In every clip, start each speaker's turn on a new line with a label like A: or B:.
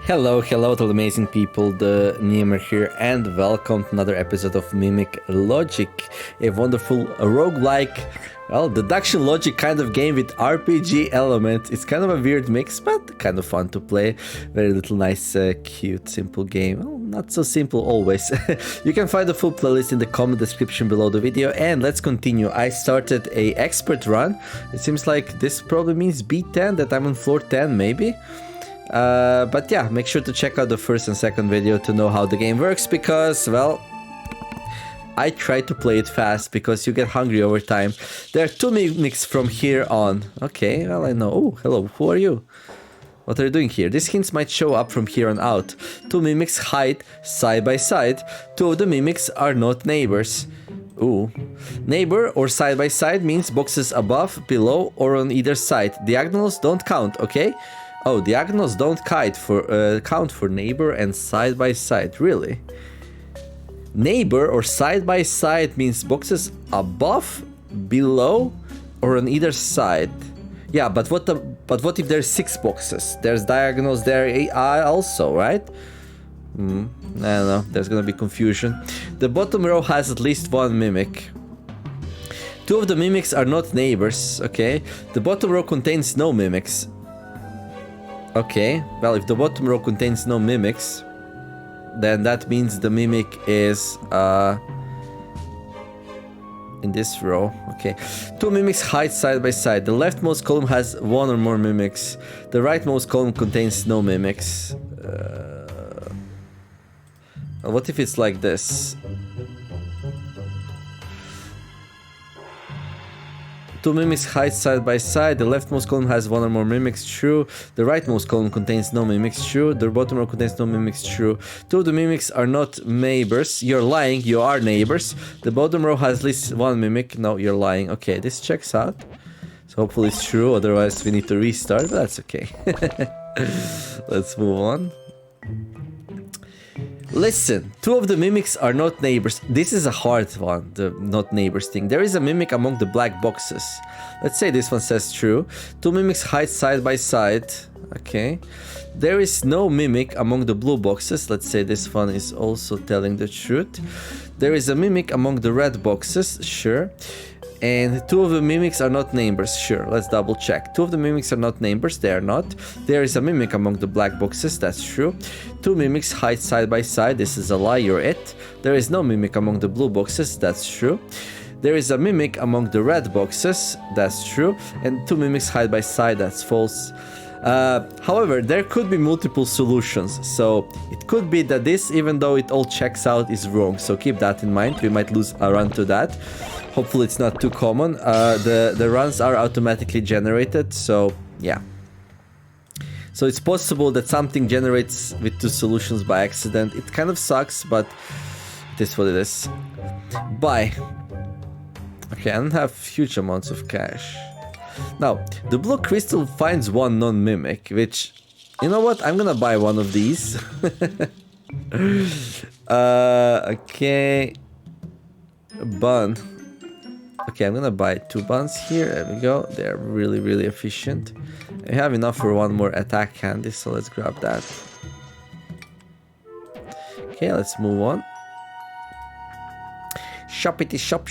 A: Hello to the amazing people, TheNeomare here, and welcome to another episode of Mimic Logic, a wonderful roguelike, deduction logic kind of game with RPG elements. It's kind of a weird mix, but kind of fun to play. Very little nice, cute, simple game. Well, not so simple always. You can find the full playlist in the comment description below the video, and let's continue. I started a expert run. It seems like this probably means B10, that I'm on floor 10 maybe. But yeah, make sure to check out the first and second video to know how the game works, because, well, I try to play it fast because you get hungry over time. There are two mimics from here on. Okay, well, I know. Oh, hello, who are you? What are you doing here? These hints might show up from here on out. Two mimics hide side by side. Two of the mimics are not neighbors. Ooh. Neighbor or side by side means boxes above, below, or on either side. Diagonals don't count, okay? Oh, diagonals don't count for neighbor and side by side, really? Neighbor or side by side means boxes above, below, or on either side. Yeah, but what if there's 6 boxes? There's diagonals there also, right? I don't know, there's gonna be confusion. The bottom row has at least one mimic. Two of the mimics are not neighbors, okay? The bottom row contains no mimics. Okay, well, if the bottom row contains no mimics, then that means the mimic is in this row. Okay, two mimics hide side by side. The leftmost column has one or more mimics. The rightmost column contains no mimics. What if it's like this? Two mimics hide side by side. The leftmost column has one or more mimics. True. The rightmost column contains no mimics. True. The bottom row contains no mimics. True. Two of the mimics are not neighbors. You're lying. You are neighbors. The bottom row has at least one mimic. No, you're lying. Okay, this checks out. So hopefully it's true. Otherwise we need to restart. But that's okay. Let's move on. Listen, two of the mimics are not neighbors. This is a hard one, the not neighbors thing. There is a mimic among the black boxes. Let's say this one says true. Two mimics hide side by side. Okay. There is no mimic among the blue boxes. Let's say this one is also telling the truth. There is a mimic among the red boxes. Sure. And two of the mimics are not neighbors. Sure, let's double check. Two of the mimics are not neighbors. They are not. There is a mimic among the black boxes. That's true. Two mimics hide side by side. This is a lie. You're it. There is no mimic among the blue boxes. That's true. There is a mimic among the red boxes. That's true. And two mimics hide by side. That's false. However, there could be multiple solutions. So it could be that this, even though it all checks out, is wrong. So keep that in mind. We might lose a run to that. Hopefully it's not too common. The runs are automatically generated, so yeah. So it's possible that something generates with two solutions by accident. It kind of sucks, but it is what it is. Bye. Okay, I don't have huge amounts of cash. Now, the blue crystal finds one non-mimic, which, you know what? I'm gonna buy one of these. Okay. Bun. Okay, I'm gonna buy 2 buns here. There we go. They're really efficient. I have enough for one more attack candy, so let's grab that. Okay, let's move on. Shoppity shop.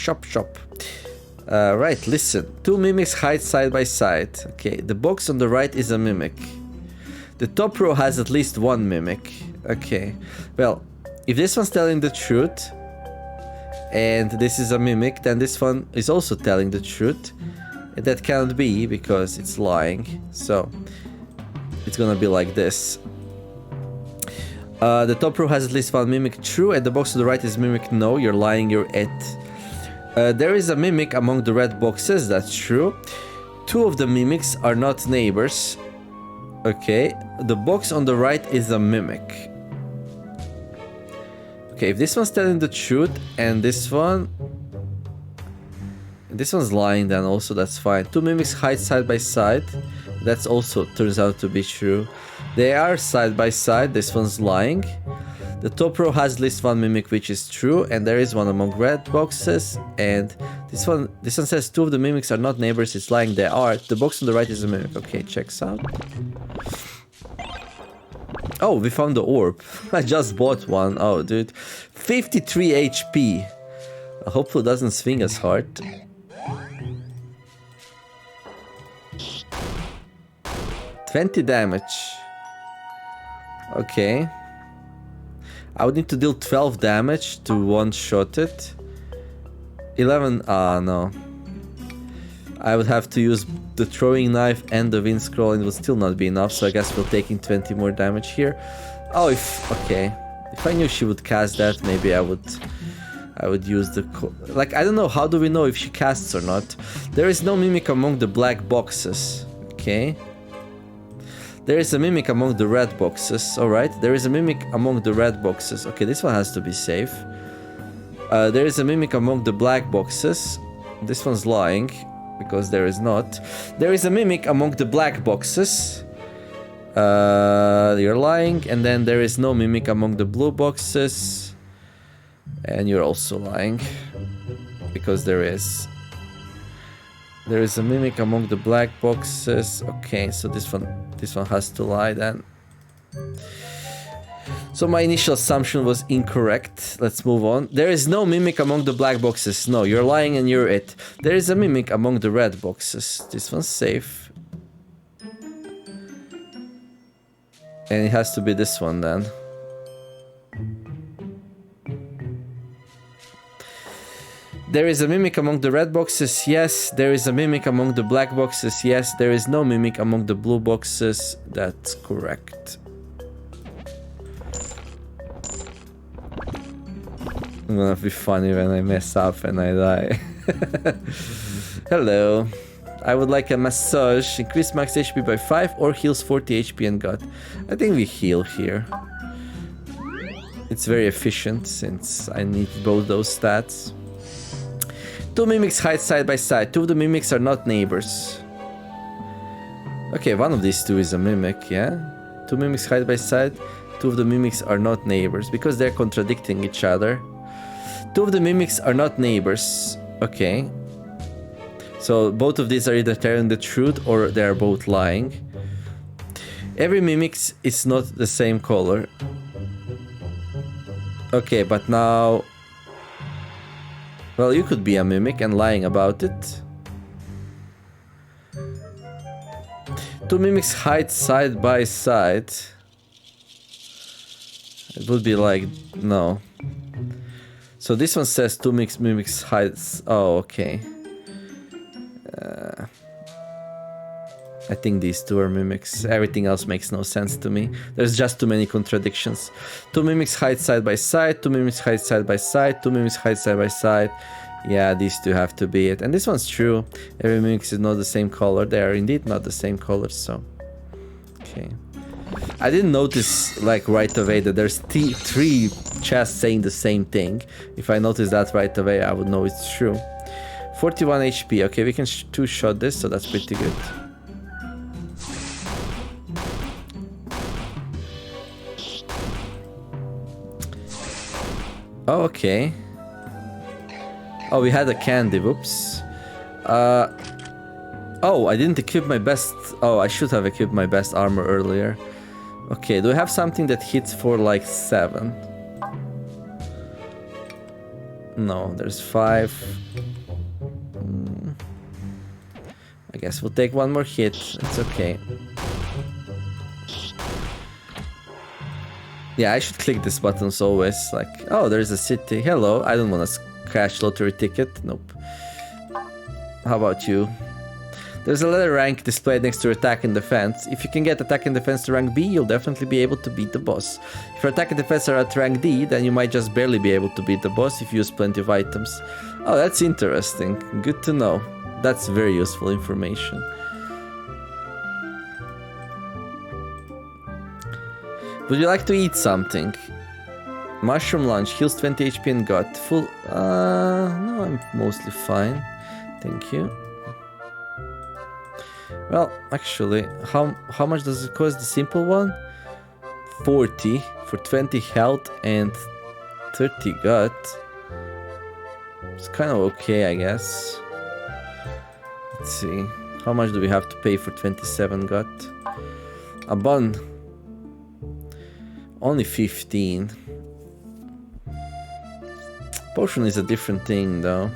A: Right, listen. Two mimics hide side by side. Okay, the box on the right is a mimic. The top row has at least one mimic. Okay, well, if this one's telling the truth, and this is a mimic, then this one is also telling the truth. That cannot be because it's lying. So it's gonna be like this. The top row has at least one mimic. True. And the box to the right is mimic. No, you're lying. You're it. There is a mimic among the red boxes. That's true. Two of the mimics are not neighbors. Okay. The box on the right is a mimic. Okay, if this one's telling the truth and this one's lying, then also that's fine. Two mimics hide side by side. That's also turns out to be true. They are side by side. This one's lying. The top row has at least one mimic, which is true, and there is one among red boxes. And this one says two of the mimics are not neighbors. It's lying. They are. The box on the right is a mimic. Okay, checks out. Oh, we found the orb. I just bought one. Oh, dude. 53 HP. Hopefully it doesn't swing as hard. 20 damage. Okay. I would need to deal 12 damage to one-shot it. 11... no. I would have to use the throwing knife and the wind scroll and it would still not be enough, so I guess we're taking 20 more damage here. Oh, okay. If I knew she would cast that, maybe I would use the... Like, I don't know, how do we know if she casts or not? There is no mimic among the black boxes. Okay. There is a mimic among the red boxes. Alright, there is a mimic among the red boxes. Okay, this one has to be safe. There is a mimic among the black boxes. This one's lying, because there is not. There is a mimic among the black boxes. You're lying. And then there is no mimic among the blue boxes. And you're also lying. Because there is. There is a mimic among the black boxes. Okay, so this one has to lie then. So my initial assumption was incorrect. Let's move on. There is no mimic among the black boxes. No, you're lying and you're it. There is a mimic among the red boxes. This one's safe. And it has to be this one then. There is a mimic among the red boxes, yes. There is a mimic among the black boxes, yes. There is no mimic among the blue boxes. That's correct. I'm gonna be funny when I mess up and I die. Hello. I would like a massage. Increase max HP by 5 or heals 40 HP and gut. I think we heal here. It's very efficient since I need both those stats. Two mimics hide side by side. Two of the mimics are not neighbors. Okay, one of these two is a mimic, yeah? Two mimics hide by side. Two of the mimics are not neighbors because they're contradicting each other. Two of the mimics are not neighbors. Okay. So both of these are either telling the truth or they are both lying. Every mimic is not the same color. Okay, but now... Well, you could be a mimic and lying about it. Two mimics hide side by side. It would be like... No. So this one says two mimics hide... Oh, okay. I think these two are mimics. Everything else makes no sense to me. There's just too many contradictions. Two mimics hide side by side. Two mimics hide side by side. Two mimics hide side by side. Yeah, these two have to be it. And this one's true. Every mimic is not the same color. They are indeed not the same color, so... Okay. I didn't notice, like, right away that there's three chests saying the same thing. If I noticed that right away, I would know it's true. 41 HP. Okay, we can two-shot this, so that's pretty good. Oh, okay. Oh, we had a candy. Whoops. Oh, I didn't equip my best... Oh, I should have equipped my best armor earlier. Okay, do I have something that hits for like 7? No, there's 5. I guess we'll take one more hit. It's okay. Yeah, I should click these buttons always. Like, oh, there's a city. Hello, I don't want to crash lottery ticket. Nope. How about you? There's a letter rank displayed next to attack and defense. If you can get attack and defense to rank B, you'll definitely be able to beat the boss. If your attack and defense are at rank D, then you might just barely be able to beat the boss if you use plenty of items. Oh, that's interesting. Good to know. That's very useful information. Would you like to eat something? Mushroom lunch, heals 20 HP and gut. Full... no, I'm mostly fine. Thank you. Well, actually, how much does it cost, the simple one? 40 for 20 health and 30 gut. It's kind of okay, I guess. Let's see. How much do we have to pay for 27 gut? A bun. Only 15. Potion is a different thing though.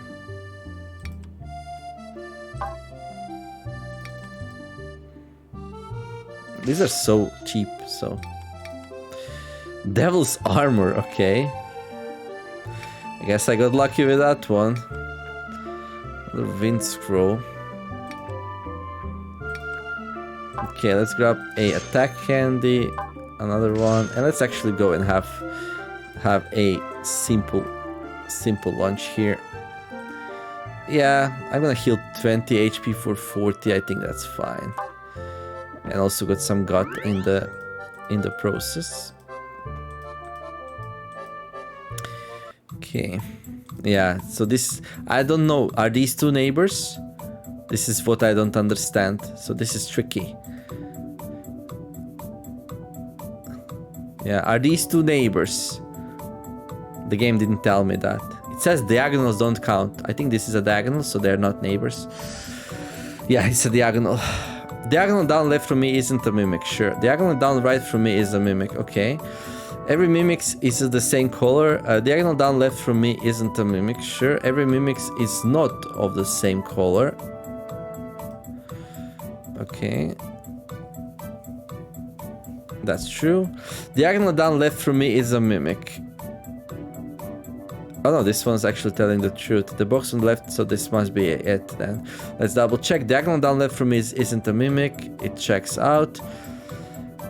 A: These are so cheap, so. Devil's armor, okay. I guess I got lucky with that one. The wind scroll. Okay, let's grab a attack candy, another one, and let's actually go and have a simple lunch here. Yeah, I'm gonna heal 20 HP for 40. I think that's fine. And also got some gut in the process. Okay. Yeah, so this, I don't know, are these two neighbors? This is what I don't understand. So this is tricky. Yeah, are these two neighbors? The game didn't tell me that. It says diagonals don't count. I think this is a diagonal, so they're not neighbors. Yeah, it's a diagonal. Diagonal down left from me isn't a mimic, sure. Diagonal down right from me is a mimic, okay. Every mimic is the same color. Diagonal down left from me isn't a mimic, sure. Every mimic is not of the same color. Okay. That's true. Diagonal down left from me is a mimic. Oh no, this one's actually telling the truth. The box on the left, so this must be it then. Let's double check. Diagonal down left from me isn't a mimic. It checks out.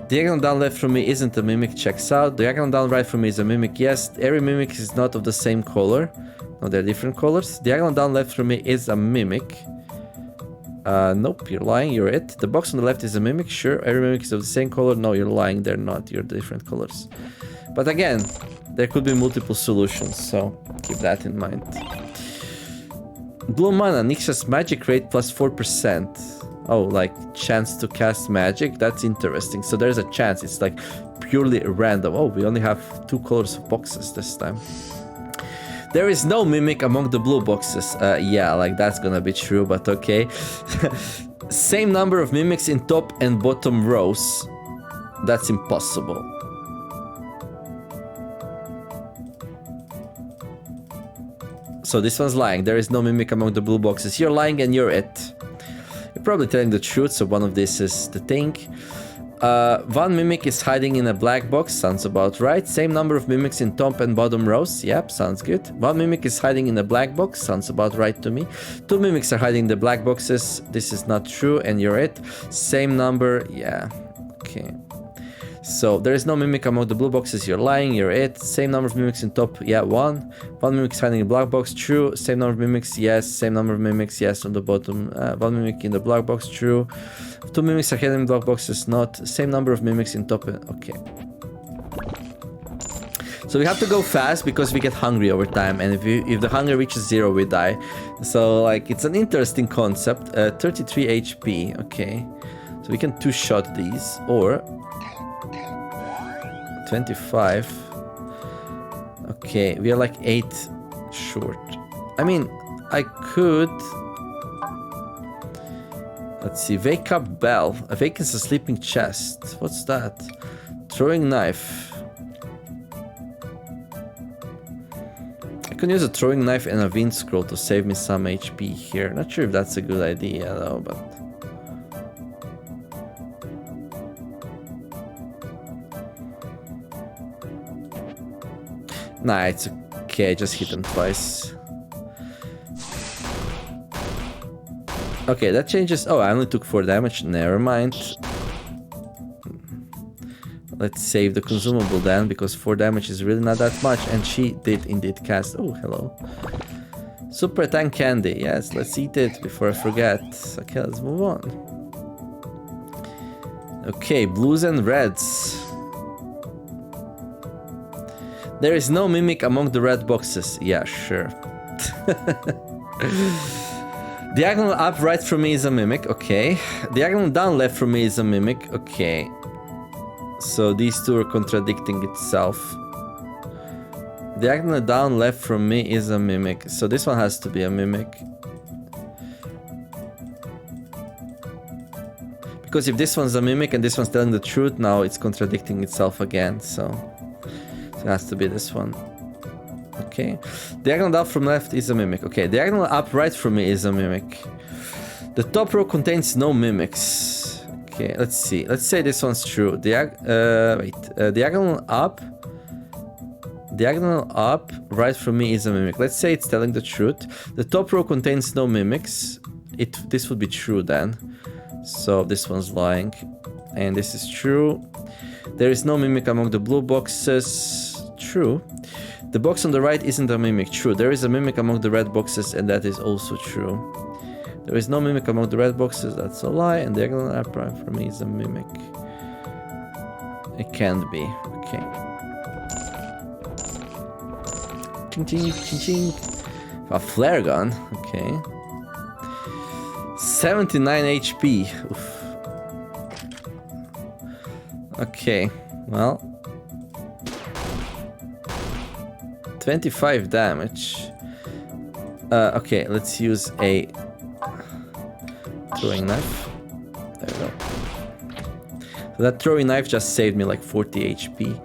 A: Diagonal down left from me isn't a mimic. Checks out. Diagonal down right from me is a mimic. Yes, every mimic is not of the same color. No, they're different colors. Diagonal down left from me is a mimic. Nope, you're lying. You're it. The box on the left is a mimic. Sure, every mimic is of the same color. No, you're lying. They're not. You're different colors. But again, there could be multiple solutions, so keep that in mind. Blue mana, Nixa's magic rate plus 4%. Oh, like chance to cast magic? That's interesting. So there's a chance, it's like purely random. Oh, we only have 2 colors of boxes this time. There is no mimic among the blue boxes. Yeah, like that's gonna be true, but okay. Same number of mimics in top and bottom rows. That's impossible. So this one's lying. There is no mimic among the blue boxes. You're lying and you're it. You're probably telling the truth, so one of this is the thing. One mimic is hiding in a black box. Sounds about right. Same number of mimics in top and bottom rows. Yep, sounds good. One mimic is hiding in a black box. Sounds about right to me. 2 mimics are hiding in the black boxes. This is not true and you're it. Same number. Yeah. Okay. So there is no mimic among the blue boxes. You're lying. You're it. Same number of mimics in top. Yeah, 1. 1 mimic is hiding in the black box. True. Same number of mimics. Yes. Same number of mimics. Yes. On the bottom. 1 mimic in the black box. True. 2 mimics are hidden in black boxes. Not. Same number of mimics in top. Okay. So we have to go fast because we get hungry over time, and if the hunger reaches 0, we die. So like it's an interesting concept. 33 HP. Okay. So we can 2-shot these or 25. Okay, we are like 8 short. I mean, I could... Let's see, wake up bell. Awakens a sleeping chest. What's that? Throwing knife. I can use a throwing knife and a wind scroll to save me some HP here. Not sure if that's a good idea though, but... Nah, it's okay, I just hit him twice. Okay, that changes... Oh, I only took 4 damage, never mind. Let's save the consumable then, because 4 damage is really not that much, and she did indeed cast... Oh, hello. Super tank candy, yes, let's eat it before I forget. Okay, let's move on. Okay, blues and reds. There is no mimic among the red boxes. Yeah, sure. Diagonal up right from me is a mimic. Okay. Diagonal down left from me is a mimic. Okay. So these two are contradicting itself. Diagonal down left from me is a mimic. So this one has to be a mimic. Because if this one's a mimic and this one's telling the truth, now it's contradicting itself again, so it has to be this one. Okay. Diagonal up from left is a mimic. Okay, diagonal up right from me is a mimic. The top row contains no mimics. Okay, let's see. Let's say this one's true. Diagonal up. Diagonal up right from me is a mimic. Let's say it's telling the truth. The top row contains no mimics. This would be true then. So this one's lying. And this is true. There is no mimic among the blue boxes. True. The box on the right isn't a mimic. True. There is a mimic among the red boxes, and that is also true. There is no mimic among the red boxes. That's a lie. And diagonal up right from me is a mimic. It can't be. Okay. Ching ching ching ching. A flare gun. Okay. 79 HP. Oof. Okay. Well. 25 damage. Okay, let's use a throwing knife. There we go. So that throwing knife just saved me like 40 HP.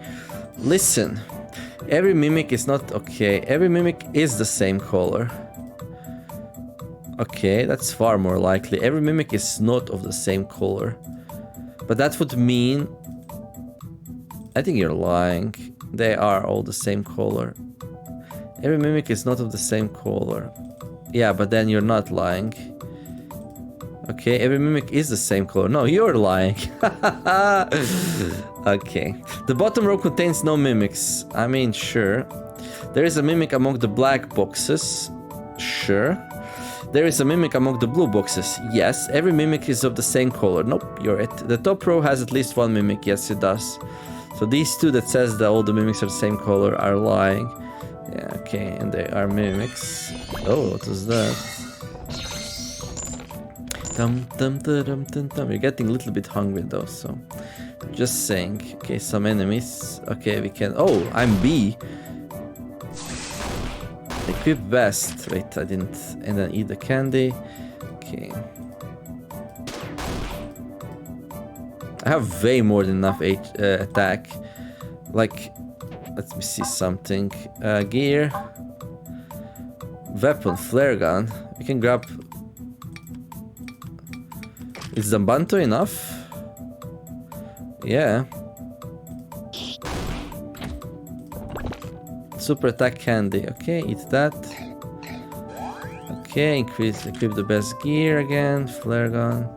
A: Listen, every mimic is not okay. Every mimic is the same color. Okay, that's far more likely. Every mimic is not of the same color. But that would mean... I think you're lying. They are all the same color. Every mimic is not of the same color. Yeah, but then you're not lying. Okay, every mimic is the same color. No, you're lying. Okay. The bottom row contains no mimics. I mean, sure. There is a mimic among the black boxes. Sure. There is a mimic among the blue boxes. Yes. Every mimic is of the same color. Nope, you're it. The top row has at least one mimic. Yes, it does. So these two that says that all the mimics are the same color are lying. Yeah, okay, and they are mimics. Oh, what was that? Dum dum dum dum dum. We're getting a little bit hungry though, so just saying. Okay, some enemies. Okay, we can. Oh, I'm B. Equip best. Wait, I didn't. And then eat the candy. Okay. I have way more than enough attack. Like, let me see something. Gear. Weapon, flare gun. We can grab. Is the Banto enough? Yeah. Super attack candy. Okay, eat that. Okay, equip the best gear again. Flare gun.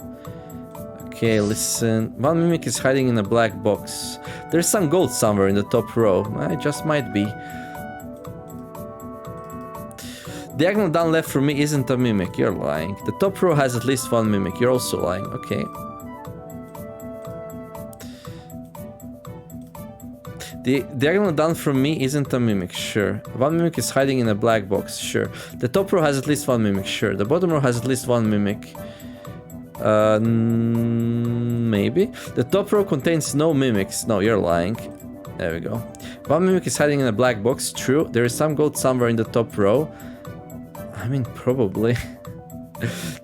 A: Okay, listen. One mimic is hiding in a black box. There's some gold somewhere in the top row. It just might be. Diagonal down left from me isn't a mimic. You're lying. The top row has at least one mimic. You're also lying. Okay. The diagonal down from me isn't a mimic. Sure. One mimic is hiding in a black box. Sure. The top row has at least one mimic. Sure. The bottom row has at least one mimic. Maybe. The top row contains no mimics. No, you're lying. There we go. One mimic is hiding in a black box. True. There is some gold somewhere in the top row. I mean, probably.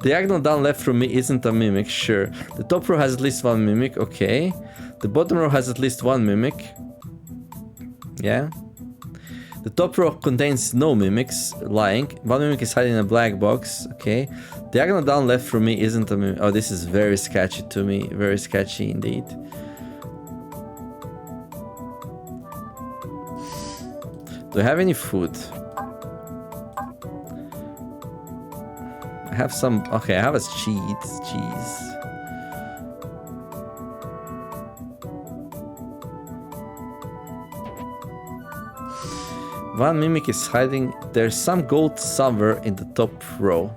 A: Diagonal down left from me isn't a mimic. Sure. The top row has at least one mimic. Okay. The bottom row has at least one mimic. Yeah. The top row contains no mimics. Lying. One mimic is hiding in a black box. Okay. Diagonal down left from me isn't a mimic. Oh, this is very sketchy to me. Very sketchy indeed. Do I have any food? I have some. Okay, I have a cheese. One mimic is hiding. There's some gold somewhere in the top row.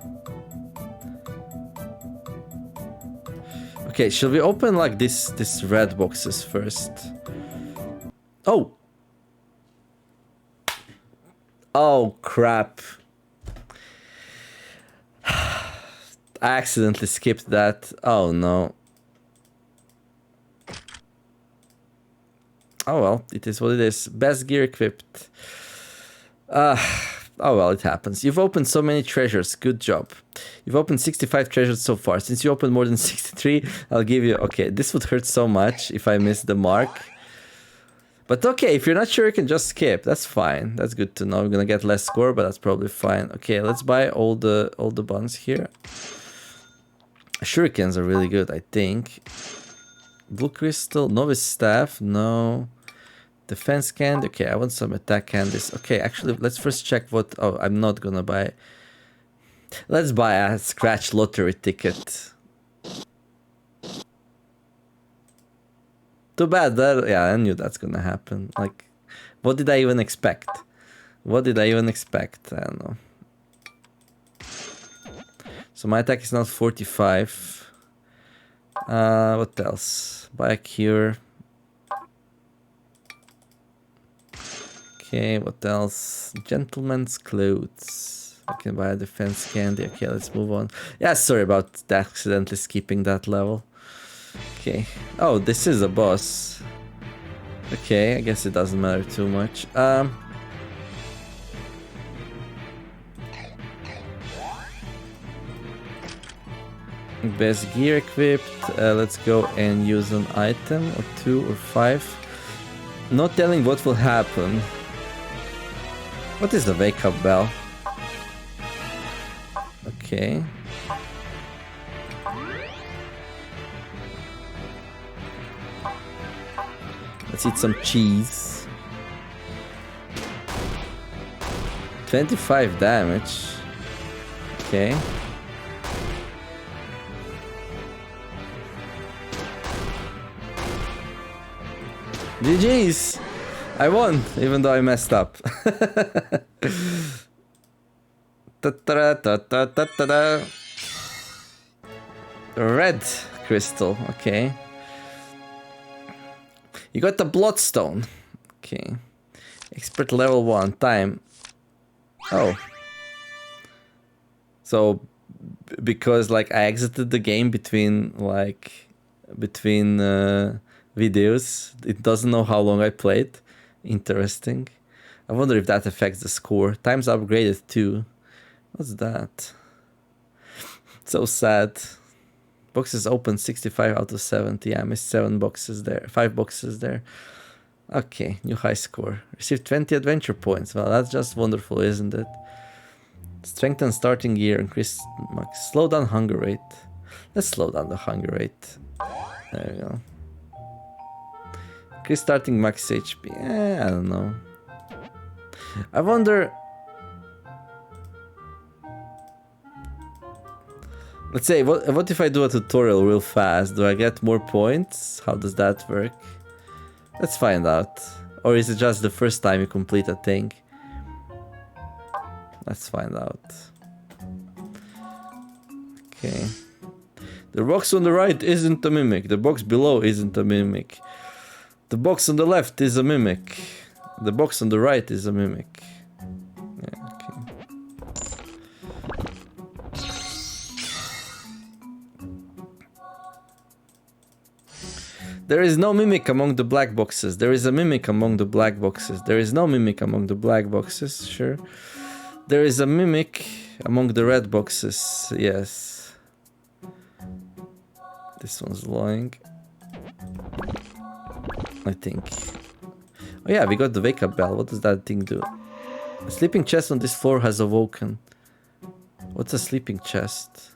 A: Okay, shall we open like this red boxes first? Oh! Oh, crap. I accidentally skipped that. Oh, no. Oh, well, it is what it is. Best gear equipped. I Oh well, it happens. You've opened so many treasures. Good job. You've opened 65 treasures so far. Since you opened more than 63, I'll give you... Okay, this would hurt so much if I miss the mark. But okay, if you're not sure, you can just skip. That's fine. That's good to know. I'm gonna get less score, but that's probably fine. Okay, let's buy all the buns here. Shurikens are really good, I think. Blue crystal, novice staff, no. Defense candy. Okay, I want some attack candies. Okay, actually, let's first check what... Oh, I'm not gonna buy... Let's buy a scratch lottery ticket. Too bad that... Yeah, I knew that's gonna happen. Like, what did I even expect? What did I even expect? I don't know. So my attack is not 45. What else? Buy a cure. Okay, what else? Gentleman's clothes. I can buy a defense candy. Okay, let's move on. Yeah, sorry about accidentally skipping that level. Okay. Oh, this is a boss. Okay, I guess it doesn't matter too much. Best gear equipped. Let's go and use an item or 2 or 5. Not telling what will happen. What is the wake up bell? Okay. Let's eat some cheese. 25 damage. Okay. GG's! I won, even though I messed up. Red crystal, okay. You got the bloodstone. Okay. Expert level 1, time. Oh. So, because like I exited the game between videos, it doesn't know how long I played. Interesting. I wonder if that affects the score. Time's upgraded too. What's that? So sad. Boxes open 65 out of 70. I missed 7 boxes there. 5 boxes there. Okay, new high score. Received 20 adventure points. Well, that's just wonderful, isn't it? Strengthen starting gear. Increase max. Slow down hunger rate. Let's slow down the hunger rate. There we go. Increase starting max HP. I don't know. I wonder... Let's say, what if I do a tutorial real fast? Do I get more points? How does that work? Let's find out. Or is it just the first time you complete a thing? Let's find out. Okay. The box on the right isn't a mimic. The box below isn't a mimic. The box on the left is a mimic. The box on the right is a mimic. Yeah, okay. There is no mimic among the black boxes. There is a mimic among the black boxes. There is no mimic among the black boxes. Sure. There is a mimic among the red boxes. Yes. This one's lying. I think. Oh yeah, we got the wake up bell. What does that thing do? A sleeping chest on this floor has awoken. What's a sleeping chest?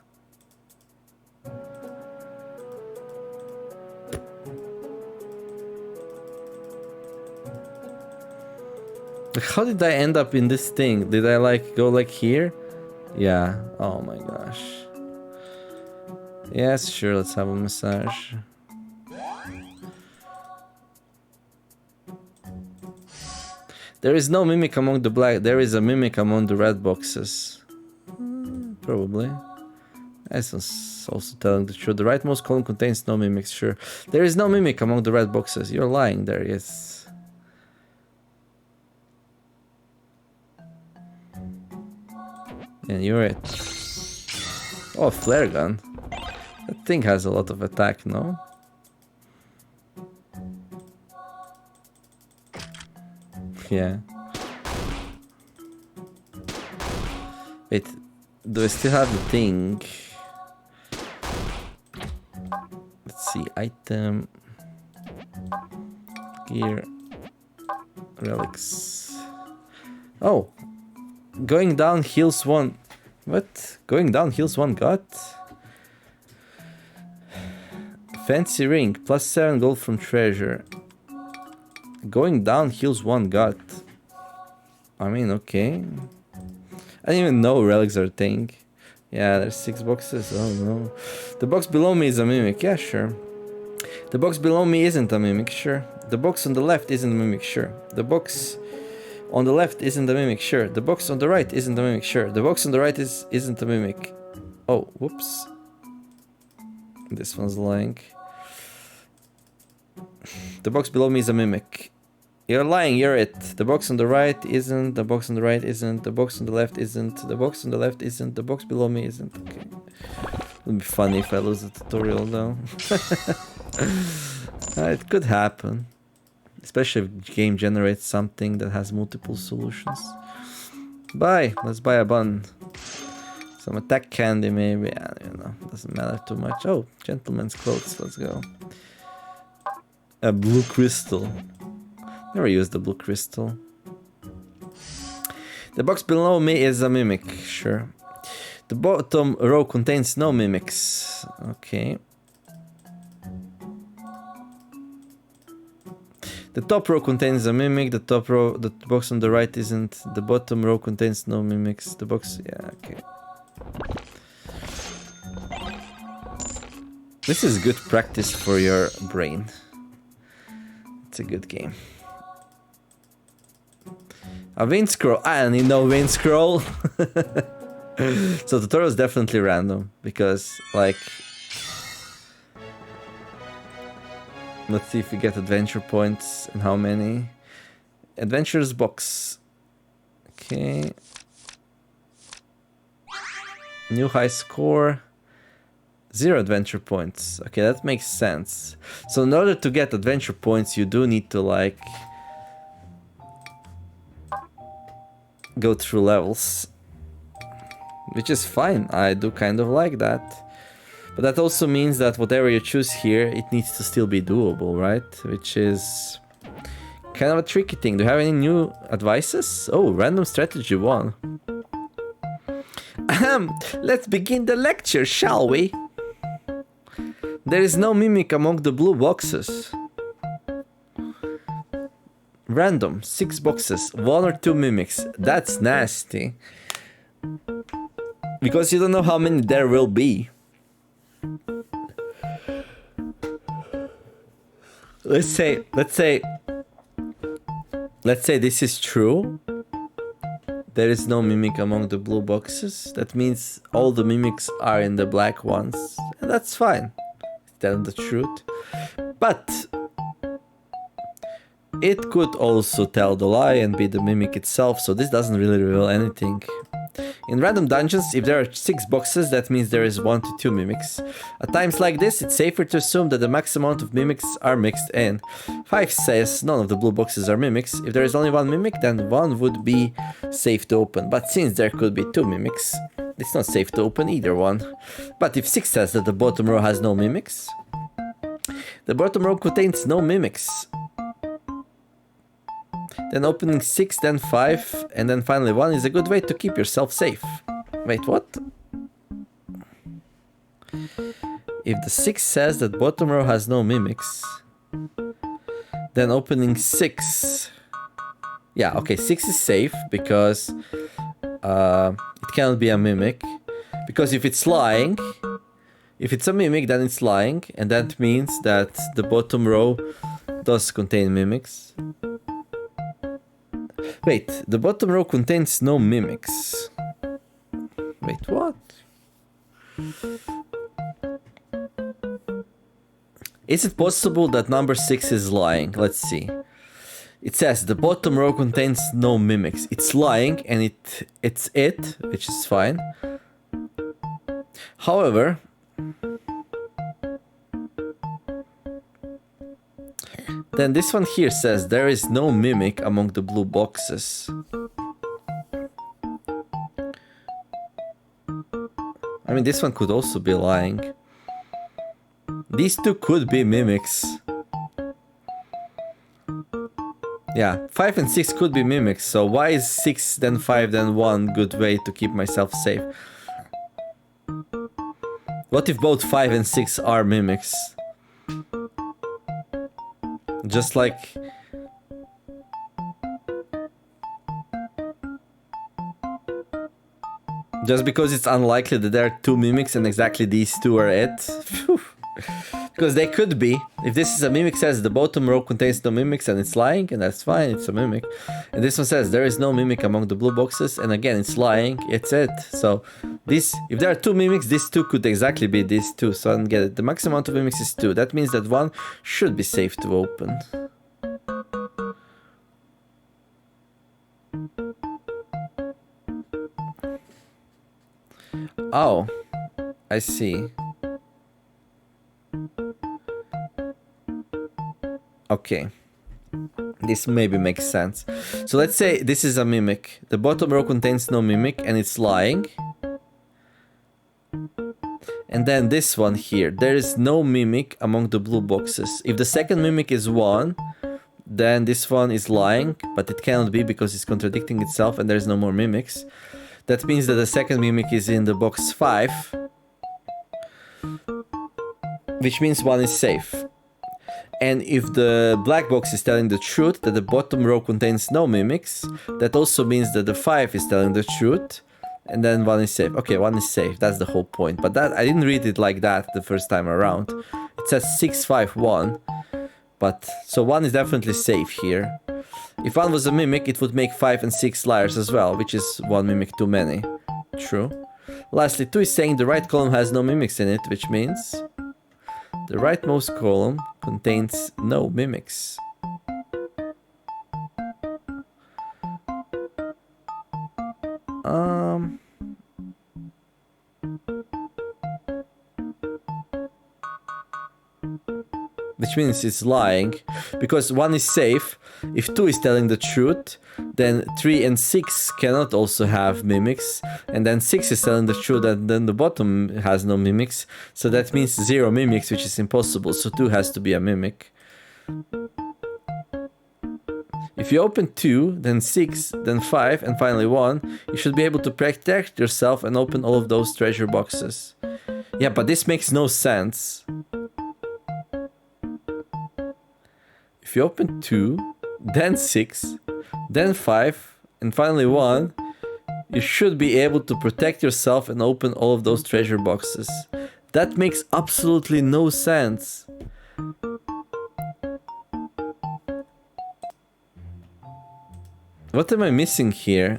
A: How did I end up in this thing? Did I like go like here? Yeah. Oh my gosh. Yes, sure, let's have a massage. There is no mimic among the black. There is a mimic among the red boxes. Probably. This one's also telling the truth. The rightmost column contains no mimics, sure. There is no mimic among the red boxes. You're lying there, yes. And you're it. Oh, flare gun. That thing has a lot of attack, no? Yeah. Wait, do I still have the thing? Let's see, item, gear, relics. Oh, going down heals one. What? Going down heals one god? Fancy ring, +7 gold from treasure. Going down heals one god. I mean, okay. I didn't even know relics are a thing. Yeah, there's 6 boxes. Oh no. The box below me is a mimic. Yeah, sure. The box below me isn't a mimic. Sure. The box on the left isn't a mimic. Sure. The box on the left isn't a mimic. Sure. The box on the right isn't a mimic. Sure. The box on the right isn't a mimic. Oh, whoops. This one's lying. The box below me is a mimic. You're lying, you're it. The box on the right isn't, the box on the right isn't, the box on the left isn't, the box on the left isn't, the box below me isn't. Okay. It would be funny if I lose the tutorial though. It could happen. Especially if the game generates something that has multiple solutions. Buy! Let's buy a bun. Some attack candy maybe. I don't know. Doesn't matter too much. Oh, gentleman's clothes. Let's go. A blue crystal. Never used the blue crystal. The box below me is a mimic, sure. The bottom row contains no mimics. Okay. The top row contains a mimic. The top row, the box on the right isn't. The bottom row contains no mimics. The box, yeah, okay. This is good practice for your brain. It's a good game. A wind scroll. I don't need no wind scroll. So the tutorial is definitely random because, like, let's see if we get adventure points and how many. Adventures box. Okay. New high score. 0 adventure points. Okay, that makes sense. So in order to get adventure points, you do need to, like, go through levels, which is fine. I do kind of like that, but that also means that whatever you choose here, it needs to still be doable, right? Which is kind of a tricky thing. Do you have any new advices? Oh, random strategy 1. Let's begin the lecture, shall we? There is no mimic among the blue boxes. Random, 6 boxes, 1 or 2 mimics. That's nasty. Because you don't know how many there will be. Let's say this is true. There is no mimic among the blue boxes. That means all the mimics are in the black ones. And that's fine. Tell the truth. But it could also tell the lie and be the mimic itself, so this doesn't really reveal anything. In random dungeons, if there are 6 boxes, that means there is 1 to 2 mimics. At times like this, it's safer to assume that the max amount of mimics are mixed in. 5 says none of the blue boxes are mimics. If there is only 1 mimic, then 1 would be safe to open. But since there could be 2 mimics, it's not safe to open either one. But if 6 says that the bottom row has no mimics, the bottom row contains no mimics. Then opening 6, then 5, and then finally 1 is a good way to keep yourself safe. Wait, what? If the 6 says that bottom row has no mimics, then opening 6... Yeah, okay, 6 is safe because it cannot be a mimic. Because if it's lying, if it's a mimic, then it's lying, and that means that the bottom row does contain mimics. Wait, the bottom row contains no mimics. Wait, what? Is it possible that number 6 is lying? Let's see. It says the bottom row contains no mimics. It's lying and it's it, which is fine. However, then this one here says there is no mimic among the blue boxes. mean, this one could also be lying. These two could be mimics. Yeah, 5 and 6 could be mimics, so why is 6 then 5 then 1 good way to keep myself safe? What if both 5 and 6 are mimics? Just like... Just because it's unlikely that there are two mimics and exactly these two are it. Because they could be. If this is a mimic says the bottom row contains no mimics and it's lying, and that's fine, it's a mimic. And this one says there is no mimic among the blue boxes, and again it's lying, it's it. So this, if there are two mimics, these two could exactly be these two. So I don't get it. The maximum amount of mimics is 2. That means that one should be safe to open. Oh, I see. Okay. This maybe makes sense. So let's say this is a mimic. The bottom row contains no mimic and it's lying. And then this one here. There is no mimic among the blue boxes. If the second mimic is 1, then this one is lying, but it cannot be because it's contradicting itself and there's no more mimics. That means that the second mimic is in the box 5, which means 1 is safe. And if the black box is telling the truth, that the bottom row contains no mimics, that also means that the 5 is telling the truth, and then 1 is safe. Okay, 1 is safe, that's the whole point. But that I didn't read it like that the first time around. It says 6, 5, 1, but so 1 is definitely safe here. If 1 was a mimic, it would make 5 and 6 liars as well, which is 1 mimic too many. True. Lastly, 2 is saying the right column has no mimics in it, which means the rightmost column contains no mimics. Which means it's lying, because 1 is safe. If 2 is telling the truth, then 3 and 6 cannot also have mimics, and then 6 is telling the truth, and then the bottom has no mimics, so that means 0 mimics, which is impossible, so 2 has to be a mimic. If you open 2, then 6, then 5, and finally 1, you should be able to protect yourself and open all of those treasure boxes. Yeah, but this makes no sense. If you open 2, then 6, then 5, and finally 1, you should be able to protect yourself and open all of those treasure boxes. That makes absolutely no sense. What am I missing here?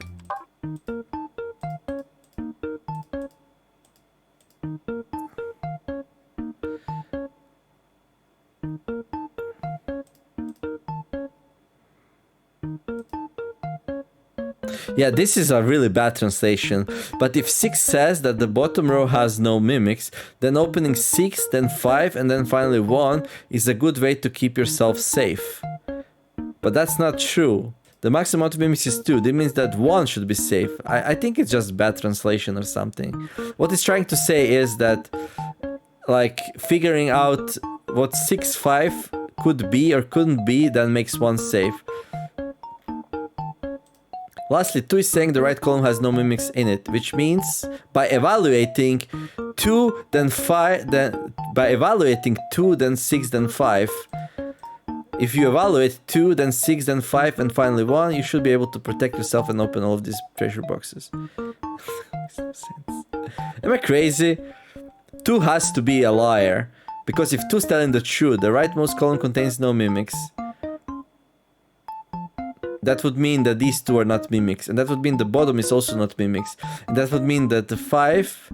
A: Yeah, this is a really bad translation, but if 6 says that the bottom row has no mimics, then opening 6, then 5, and then finally 1 is a good way to keep yourself safe. But that's not true. The maximum amount of mimics is 2. That means that 1 should be safe. I think it's just bad translation or something. What it's trying to say is that, like, figuring out what 6, 5 could be or couldn't be, then makes 1 safe. Lastly, 2 is saying the right column has no mimics in it, which means by evaluating 2, then 5, then by evaluating 2, then 6, then 5. If you evaluate 2, then 6, then 5, and finally 1, you should be able to protect yourself and open all of these treasure boxes. Makes no sense. Am I crazy? 2 has to be a liar, because if 2 is telling the truth, the rightmost column contains no mimics. That would mean that these 2 are not mimics, and that would mean the bottom is also not mimics, and that would mean that the 5,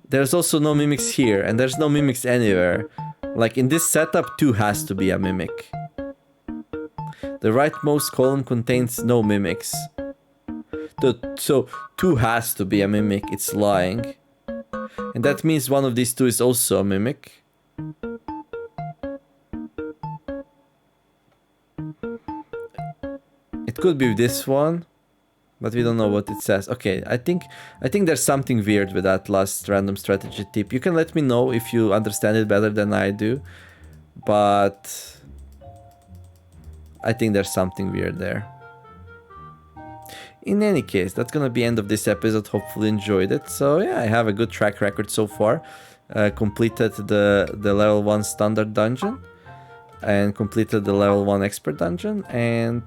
A: there's also no mimics here, and there's no mimics anywhere. Like in this setup, 2 has to be a mimic. The rightmost column contains no mimics. So 2 has to be a mimic, it's lying. And that means one of these 2 is also a mimic. It could be this one. but we don't know what it says. Okay, I think there's something weird with that last random strategy tip. You can let me know if you understand it better than I do, but I think there's something weird there. In any case, that's gonna be end of this episode. Hopefully enjoyed it. So yeah, I have a good track record so far. Completed the level 1 standard dungeon and completed the level 1 expert dungeon, and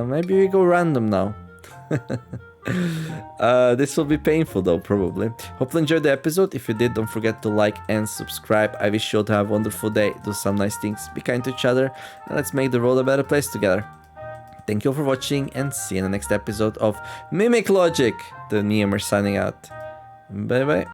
A: maybe we go random now. This will be painful though, probably. Hopefully enjoyed the episode. If you did, don't forget to like and subscribe. I wish you all to have a wonderful day, do some nice things, be kind to each other, and let's make the world a better place together. Thank you all for watching, and see you in the next episode of Mimic Logic. TheNeomare signing out. Bye bye.